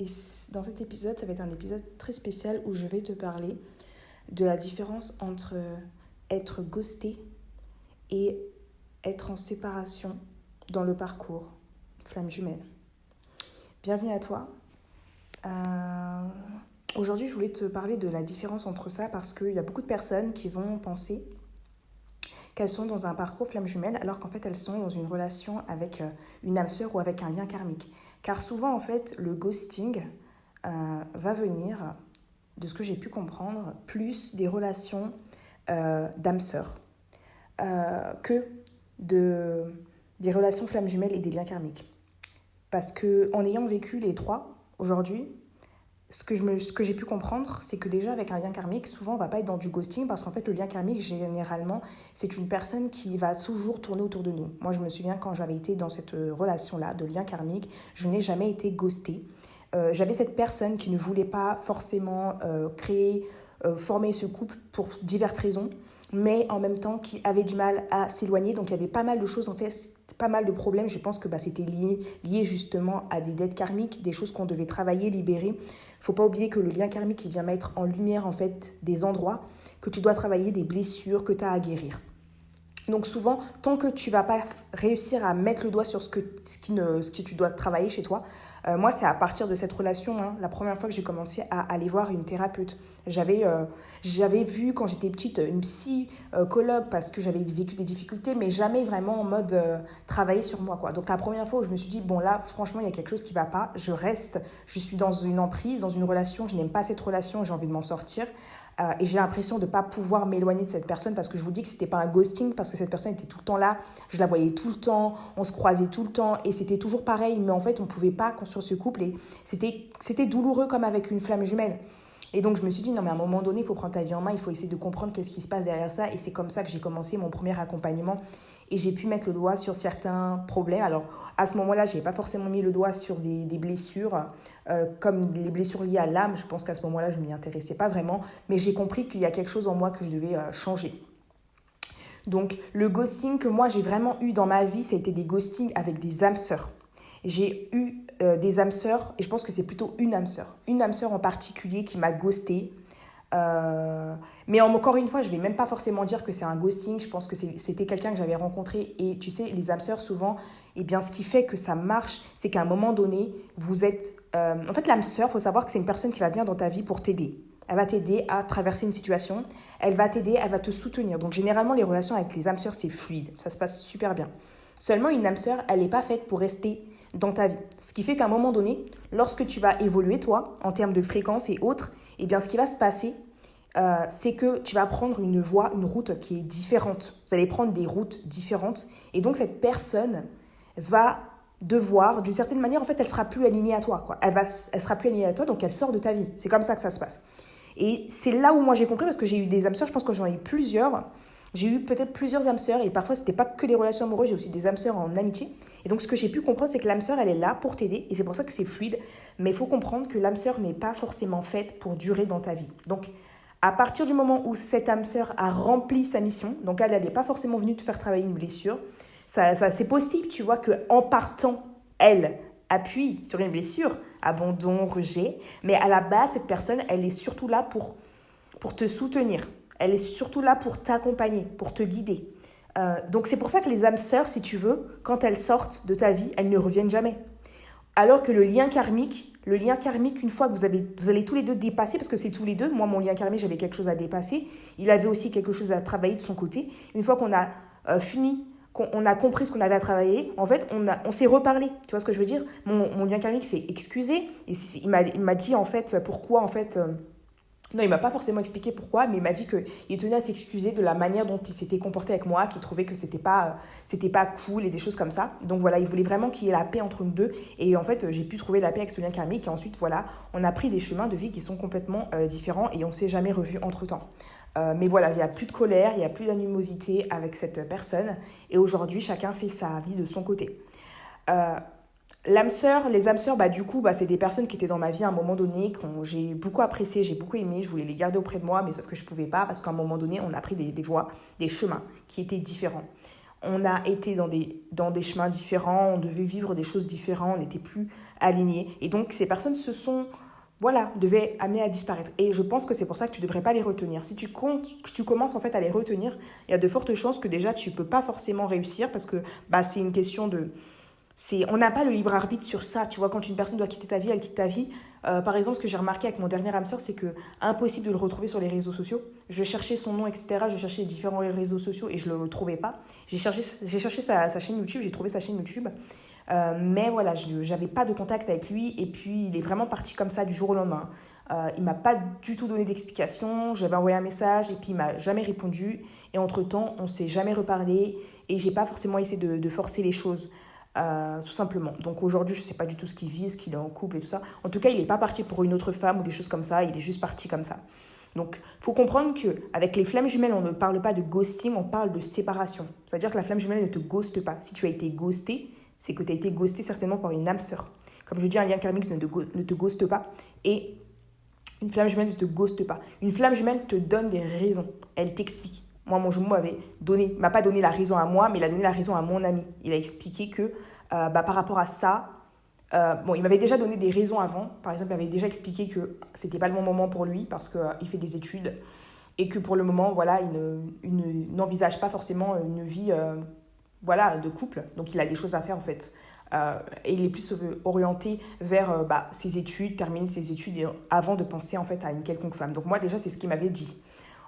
Et dans cet épisode, ça va être un épisode très spécial où je vais te parler de la différence entre être ghosté et être en séparation dans le parcours flamme jumelle. Bienvenue à toi. Aujourd'hui, je voulais te parler de la différence entre ça parce qu'il y a beaucoup de personnes qui vont penser qu'elles sont dans un parcours flamme jumelle alors qu'en fait elles sont dans une relation avec une âme sœur ou avec un lien karmique. Car souvent en fait le ghosting va venir, de ce que j'ai pu comprendre, plus des relations d'âme sœur que des relations flamme jumelle et des liens karmiques. Parce qu'en ayant vécu les trois aujourd'hui, ce que j'ai pu comprendre, c'est que déjà avec un lien karmique, souvent on ne va pas être dans du ghosting parce qu'en fait le lien karmique, généralement, c'est une personne qui va toujours tourner autour de nous. Moi je me souviens quand j'avais été dans cette relation-là de lien karmique, je n'ai jamais été ghostée. J'avais cette personne qui ne voulait pas forcément former ce couple pour diverses raisons, mais en même temps qui avait du mal à s'éloigner. Donc il y avait pas mal de choses, en fait, pas mal de problèmes. Je pense que c'était lié justement à des dettes karmiques, des choses qu'on devait travailler, libérer. Il ne faut pas oublier que le lien karmique, il vient mettre en lumière en fait des endroits que tu dois travailler, des blessures que tu as à guérir. Donc souvent, tant que tu ne vas pas réussir à mettre le doigt sur ce que tu dois travailler chez toi, moi, c'est à partir de cette relation, la première fois que j'ai commencé à aller voir une thérapeute. J'avais vu quand j'étais petite une psychologue parce que j'avais vécu des difficultés, mais jamais vraiment en mode travailler sur moi, quoi. Donc la première fois où je me suis dit, bon là, franchement, il y a quelque chose qui ne va pas, je suis dans une emprise, dans une relation, je n'aime pas cette relation, j'ai envie de m'en sortir. Et j'ai l'impression de ne pas pouvoir m'éloigner de cette personne parce que je vous dis que ce n'était pas un ghosting parce que cette personne était tout le temps là, je la voyais tout le temps, on se croisait tout le temps et c'était toujours pareil, mais en fait on ne pouvait pas construire ce couple et c'était douloureux comme avec une flamme jumelle. Et donc je me suis dit non mais à un moment donné il faut prendre ta vie en main, il faut essayer de comprendre qu'est-ce qui se passe derrière ça et c'est comme ça que j'ai commencé mon premier accompagnement et j'ai pu mettre le doigt sur certains problèmes. Alors à ce moment-là je n'avais pas forcément mis le doigt sur des blessures comme les blessures liées à l'âme, je pense qu'à ce moment-là je ne m'y intéressais pas vraiment, mais j'ai compris qu'il y a quelque chose en moi que je devais changer. Donc le ghosting que moi j'ai vraiment eu dans ma vie, ça a été des ghostings avec des âmes sœurs. J'ai eu des âmes sœurs, et je pense que c'est plutôt une âme sœur en particulier qui m'a ghostée. Mais encore une fois, je ne vais même pas forcément dire que c'est un ghosting, je pense que c'était quelqu'un que j'avais rencontré. Et tu sais, les âmes sœurs, souvent, eh bien, ce qui fait que ça marche, c'est qu'à un moment donné, vous êtes... En fait, l'âme sœur, il faut savoir que c'est une personne qui va venir dans ta vie pour t'aider. Elle va t'aider à traverser une situation, elle va t'aider, elle va te soutenir. Donc généralement, les relations avec les âmes sœurs, c'est fluide, ça se passe super bien. Seulement, une âme sœur, elle n'est pas faite pour rester dans ta vie. Ce qui fait qu'à un moment donné, lorsque tu vas évoluer, toi, en termes de fréquence et autres, eh bien, ce qui va se passer, c'est que tu vas prendre une route qui est différente. Vous allez prendre des routes différentes. Et donc, cette personne va devoir, d'une certaine manière, en fait, elle ne sera plus alignée à toi, quoi. Elle sera plus alignée à toi, donc elle sort de ta vie. C'est comme ça que ça se passe. Et c'est là où moi j'ai compris, parce que j'ai eu des âmes sœurs, je pense que j'en ai eu plusieurs. J'ai eu peut-être plusieurs âmes sœurs et parfois c'était pas que des relations amoureuses, j'ai aussi des âmes sœurs en amitié. Et donc ce que j'ai pu comprendre, c'est que l'âme sœur, elle est là pour t'aider et c'est pour ça que c'est fluide. Mais il faut comprendre que l'âme sœur n'est pas forcément faite pour durer dans ta vie. Donc à partir du moment où cette âme sœur a rempli sa mission, donc elle n'est pas forcément venue te faire travailler une blessure, ça c'est possible, tu vois, qu'en partant, elle appuie sur une blessure, abandon, rejet, mais à la base, cette personne, elle est surtout là pour te soutenir. Elle est surtout là pour t'accompagner, pour te guider. Donc c'est pour ça que les âmes sœurs, si tu veux, quand elles sortent de ta vie, elles ne reviennent jamais. Alors que le lien karmique, une fois que vous allez tous les deux dépasser, parce que c'est tous les deux, moi mon lien karmique, j'avais quelque chose à dépasser, il avait aussi quelque chose à travailler de son côté. Une fois qu'on a fini, qu'on a compris ce qu'on avait à travailler, en fait, on s'est reparlé. Tu vois ce que je veux dire ? Mon lien karmique s'est excusé, et il m'a dit en fait pourquoi en fait... Non, il ne m'a pas forcément expliqué pourquoi, mais il m'a dit qu'il tenait à s'excuser de la manière dont il s'était comporté avec moi, qu'il trouvait que c'était pas cool et des choses comme ça. Donc voilà, il voulait vraiment qu'il y ait la paix entre nous deux. Et en fait, j'ai pu trouver la paix avec ce lien karmique. Et ensuite, voilà, on a pris des chemins de vie qui sont complètement différents et on ne s'est jamais revus entre-temps. Mais voilà, il n'y a plus de colère, il n'y a plus d'animosité avec cette personne. Et aujourd'hui, chacun fait sa vie de son côté. Les âmes sœurs, du coup, c'est des personnes qui étaient dans ma vie à un moment donné, que j'ai beaucoup apprécié, j'ai beaucoup aimé, je voulais les garder auprès de moi, mais sauf que je ne pouvais pas, parce qu'à un moment donné, on a pris des voies, des chemins qui étaient différents. on a été dans des chemins différents, on devait vivre des choses différentes, on n'était plus alignés. Et donc, ces personnes devaient amener à disparaître. Et je pense que c'est pour ça que tu ne devrais pas les retenir. Si tu commences en fait à les retenir, il y a de fortes chances que déjà, tu ne peux pas forcément réussir parce que c'est une question de... on n'a pas le libre arbitre sur ça. Tu vois, quand une personne doit quitter ta vie, elle quitte ta vie. Par exemple, ce que j'ai remarqué avec mon dernier âme sœur, c'est que impossible de le retrouver sur les réseaux sociaux. Je cherchais son nom, etc. Je cherchais différents réseaux sociaux et je ne le trouvais pas. J'ai cherché sa chaîne YouTube, j'ai trouvé sa chaîne YouTube. Mais voilà, je n'avais pas de contact avec lui. Et puis, il est vraiment parti comme ça du jour au lendemain. Il ne m'a pas du tout donné d'explication. J'avais envoyé un message et puis il ne m'a jamais répondu. Et entre-temps, on ne s'est jamais reparlé. Et je n'ai pas forcément essayé de forcer les choses. Tout simplement. Donc aujourd'hui, je ne sais pas du tout ce qu'il vit, ce qu'il est en couple et tout ça. En tout cas, il n'est pas parti pour une autre femme ou des choses comme ça. Il est juste parti comme ça. Donc, il faut comprendre qu'avec les flammes jumelles, on ne parle pas de ghosting, on parle de séparation. C'est-à-dire que la flamme jumelle ne te ghoste pas. Si tu as été ghosté, c'est que tu as été ghosté certainement par une âme sœur. Comme je dis, un lien karmique ne te ghoste pas. Et une flamme jumelle ne te ghoste pas. Une flamme jumelle te donne des raisons. Elle t'explique. Moi, mon jumeau m'a pas donné la raison à moi, mais il a donné la raison à mon ami. Il a expliqué que par rapport à ça, il m'avait déjà donné des raisons avant. Par exemple, il m'avait déjà expliqué que c'était pas le bon moment pour lui parce qu'il fait des études et que pour le moment, voilà, il n'envisage pas forcément une vie de couple. Donc, il a des choses à faire en fait. Et il est plus orienté vers ses études, terminer ses études avant de penser en fait à une quelconque femme. Donc moi déjà, c'est ce qu'il m'avait dit.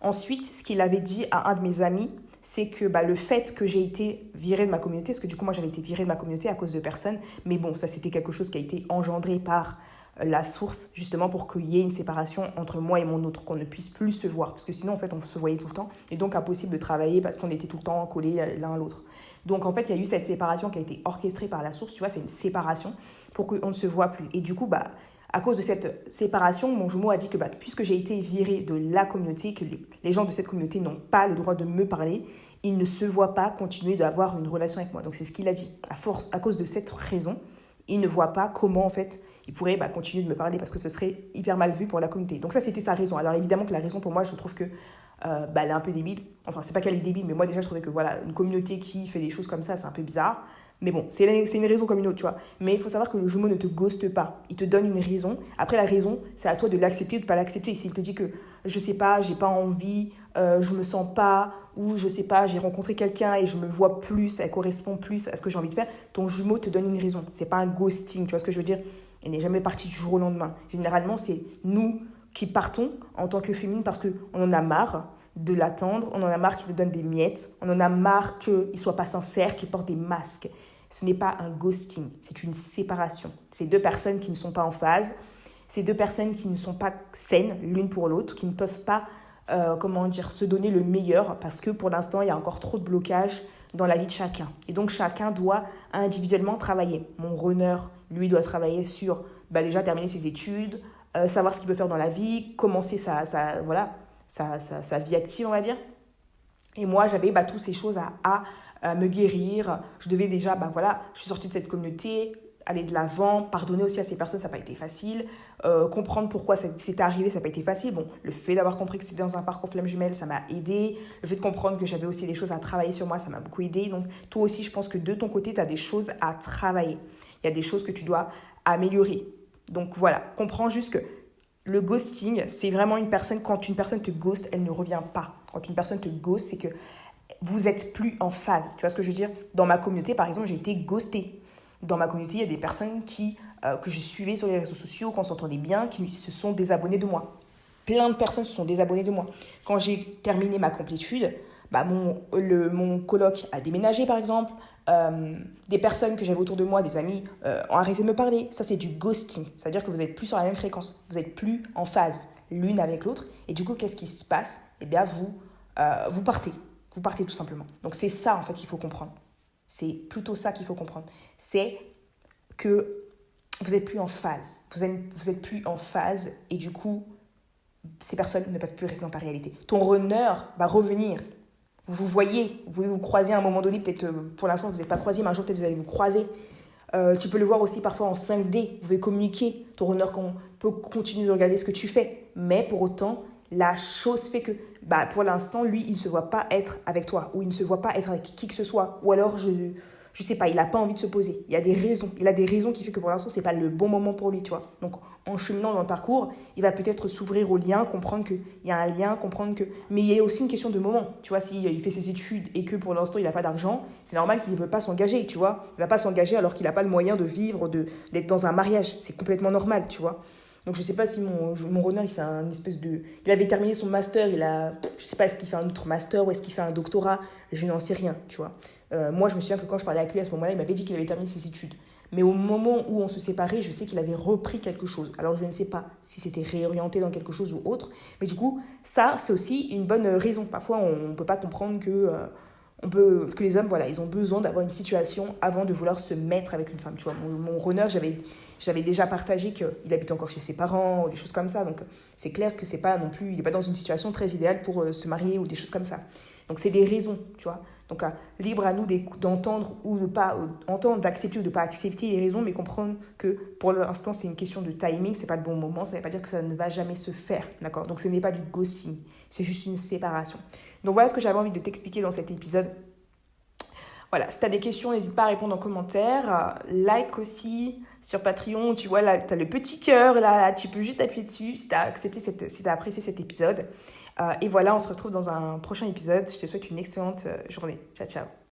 Ensuite, ce qu'il avait dit à un de mes amis, c'est que le fait que j'ai été virée de ma communauté, parce que du coup, moi, j'avais été virée de ma communauté à cause de personnes, mais bon, ça, c'était quelque chose qui a été engendré par la source, justement pour qu'il y ait une séparation entre moi et mon autre, qu'on ne puisse plus se voir, parce que sinon, en fait, on se voyait tout le temps, et donc impossible de travailler parce qu'on était tout le temps collés l'un à l'autre. Donc, en fait, il y a eu cette séparation qui a été orchestrée par la source, tu vois, c'est une séparation pour qu'on ne se voit plus. Et du coup, à cause de cette séparation, mon jumeau a dit que puisque j'ai été virée de la communauté, que les gens de cette communauté n'ont pas le droit de me parler, ils ne se voient pas continuer d'avoir une relation avec moi. Donc c'est ce qu'il a dit. À cause de cette raison, il ne voit pas comment en fait il pourrait continuer de me parler parce que ce serait hyper mal vu pour la communauté. Donc ça, c'était sa raison. Alors évidemment que la raison pour moi, je trouve que elle est un peu débile. Enfin, c'est pas qu'elle est débile, mais moi déjà, je trouvais que une communauté qui fait des choses comme ça, c'est un peu bizarre. Mais bon, c'est une raison comme une autre, tu vois. Mais il faut savoir que le jumeau ne te ghoste pas. Il te donne une raison. Après, la raison, c'est à toi de l'accepter ou de ne pas l'accepter. S'il te dit que, je sais pas, j'ai pas envie, je me sens pas, ou je sais pas, j'ai rencontré quelqu'un et je me vois plus, elle correspond plus à ce que j'ai envie de faire, ton jumeau te donne une raison. C'est pas un ghosting, tu vois ce que je veux dire? Il n'est jamais parti du jour au lendemain. Généralement, c'est nous qui partons en tant que féminine parce qu'on en a marre de l'attendre, on en a marre qu'il nous donne des miettes, on en a marre qu'il ne soit pas sincère, qu'il porte des masques. Ce n'est pas un ghosting, c'est une séparation. C'est deux personnes qui ne sont pas en phase, c'est deux personnes qui ne sont pas saines l'une pour l'autre, qui ne peuvent pas se donner le meilleur parce que pour l'instant, il y a encore trop de blocages dans la vie de chacun. Et donc, chacun doit individuellement travailler. Mon runner, lui, doit travailler sur déjà terminer ses études, savoir ce qu'il veut faire dans la vie, commencer sa vie active, on va dire. Et moi, j'avais toutes ces choses à me guérir. Je devais déjà, je suis sortie de cette communauté, aller de l'avant, pardonner aussi à ces personnes, ça n'a pas été facile. Comprendre pourquoi c'était arrivé, ça n'a pas été facile. Bon, le fait d'avoir compris que c'était dans un parcours flamme jumelle, ça m'a aidé. Le fait de comprendre que j'avais aussi des choses à travailler sur moi, ça m'a beaucoup aidé. Donc, toi aussi, je pense que de ton côté, tu as des choses à travailler. Il y a des choses que tu dois améliorer. Donc, voilà, comprends juste que le ghosting, c'est vraiment quand une personne te ghost, elle ne revient pas. Quand une personne te ghost, c'est que vous n'êtes plus en phase. Tu vois ce que je veux dire? Dans ma communauté, par exemple, j'ai été ghostée. Dans ma communauté, il y a des personnes que je suivais sur les réseaux sociaux, qu'on s'entendait bien, qui se sont désabonnées de moi. Plein de personnes se sont désabonnées de moi. Quand j'ai terminé ma complétude, mon coloc a déménagé, par exemple. Des personnes que j'avais autour de moi, des amis, ont arrêté de me parler. Ça, c'est du ghosting. C'est-à-dire que vous n'êtes plus sur la même fréquence. Vous n'êtes plus en phase l'une avec l'autre. Et du coup, qu'est-ce qui se passe? Eh bien, vous partez. Vous partez tout simplement. Donc, c'est ça, en fait, qu'il faut comprendre. C'est plutôt ça qu'il faut comprendre. C'est que vous n'êtes plus en phase. Vous êtes plus en phase et du coup, ces personnes ne peuvent plus rester dans ta réalité. Ton runner va revenir. Vous voyez, vous pouvez vous croiser à un moment donné. Peut-être, pour l'instant, vous n'êtes pas croisés, mais un jour, peut-être, vous allez vous croiser. Tu peux le voir aussi parfois en 5D. Vous pouvez communiquer. Ton runner peut continuer de regarder ce que tu fais. Mais pour autant, la chose fait que, pour l'instant, lui, il ne se voit pas être avec toi, ou il ne se voit pas être avec qui que ce soit, ou alors, je sais pas, il n'a pas envie de se poser. Il y a des raisons. Il a des raisons qui font que pour l'instant, c'est pas le bon moment pour lui, tu vois. Donc, en cheminant dans le parcours, il va peut-être s'ouvrir au lien, comprendre qu'il y a un lien, comprendre que... Mais il y a aussi une question de moment. Tu vois, s'il fait ses études et que pour l'instant, il n'a pas d'argent, c'est normal qu'il ne veut pas s'engager, tu vois. Il ne va pas s'engager alors qu'il n'a pas le moyen de vivre, d'être dans un mariage. C'est complètement normal, tu vois. Donc, je sais pas si mon runner, il fait un espèce de... Il avait terminé son master, je sais pas, est-ce qu'il fait un autre master ou est-ce qu'il fait un doctorat? Je n'en sais rien, tu vois. Moi, je me souviens que quand je parlais avec lui à ce moment-là, il m'avait dit qu'il avait terminé ses études. Mais au moment où on se séparait, je sais qu'il avait repris quelque chose. Alors, je ne sais pas si c'était réorienté dans quelque chose ou autre. Mais du coup, ça, c'est aussi une bonne raison. Parfois, on ne peut pas comprendre que les hommes, voilà, ils ont besoin d'avoir une situation avant de vouloir se mettre avec une femme. Tu vois, mon runner, j'avais déjà partagé qu'il habite encore chez ses parents ou des choses comme ça. Donc, c'est clair que c'est pas non plus, il n'est pas dans une situation très idéale pour se marier ou des choses comme ça. Donc, c'est des raisons, tu vois. Donc, libre à nous d'entendre ou de pas entendre, d'accepter ou de pas accepter les raisons, mais comprendre que pour l'instant, c'est une question de timing, c'est pas le bon moment, ça ne veut pas dire que ça ne va jamais se faire, d'accord? Donc, ce n'est pas du ghosting, c'est juste une séparation. Donc, voilà ce que j'avais envie de t'expliquer dans cet épisode. Voilà, si tu as des questions, n'hésite pas à répondre en commentaire. Like aussi sur Patreon, tu vois, là, tu as le petit cœur, là, tu peux juste appuyer dessus si tu as apprécié cet épisode. Et voilà, on se retrouve dans un prochain épisode. Je te souhaite une excellente journée. Ciao, ciao.